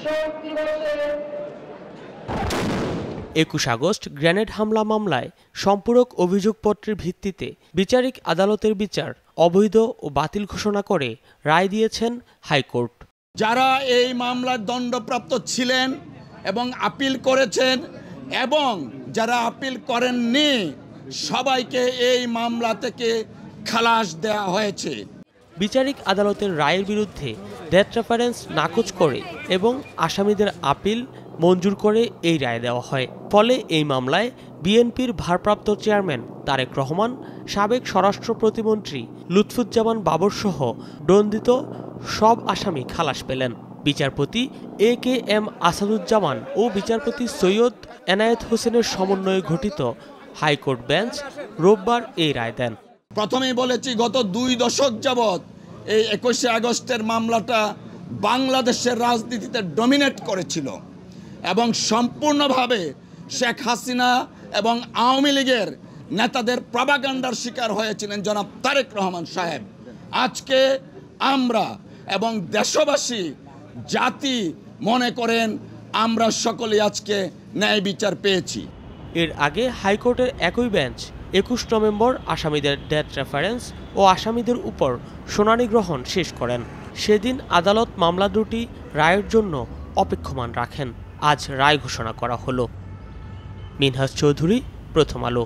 21 August grenade হামলা মামলায় সম্পূরক অভিযোগপত্রের ভিত্তিতে বিচারিক আদালতের বিচার অবৈধ ও বাতিল ঘোষণা করে রায় দিয়েছেন হাইকোর্ট। যারা এই মামলার দণ্ডপ্রাপ্ত ছিলেন এবং আপিল করেছেন এবং যারা আপিল করেননি সবাইকে এই মামলা থেকে খালাস দেওয়া হয়েছে। বিচারিক আদালতের রায়ের বিরুদ্ধে ডেথ রেফারেন্স নাকচ করে এবং আসামিদের আপিল মঞ্জুর করে এই রায় দেওয়া হয়। ফলে এই মামলায় বিএনপির ভারপ্রাপ্ত চেয়ারম্যান তারেক রহমান, সাবেক স্বরাষ্ট্র প্রতিমন্ত্রী লুৎফুজ্জামান বাবর সহ দণ্ডিত সব আসামি খালাস পেলেন। বিচারপতি AKM আসাদুজ্জামান ও বিচারপতি সৈয়দ এনায়েত হোসেনের সমন্বয়ে গঠিত হাইকোর্ট বেঞ্চ রোববার এই রায় দেন। প্রথমেই বলেছি, গত 2 দশক যাবৎ এই 21শে আগস্টের মামলাটা বাংলাদেশের রাজনীতিতে ডমিনেট করেছিল এবং সম্পূর্ণভাবে শেখ হাসিনা এবং আওয়ামী লীগের নেতাদের প্রপাগান্ডার শিকার হয়েছিলেন জনাব তারেক রহমান সাহেব। আজকে আমরা এবং দেশবাসী জাতি মনে করেন আমরা সকলে আজকে ন্যায় বিচার পেয়েছি। এর আগে হাইকোর্টের একই বেঞ্চ 21 নভেম্বর আসামিদের ডেথ রেফারেন্স ও আসামিদের উপর শুনানি গ্রহণ শেষ করেন। সেদিন আদালত মামলা দুটি রায়ের জন্য অপেক্ষমান রাখেন। আজ রায় ঘোষণা করা হলো। মিনহাজ চৌধুরী, প্রথম আলো।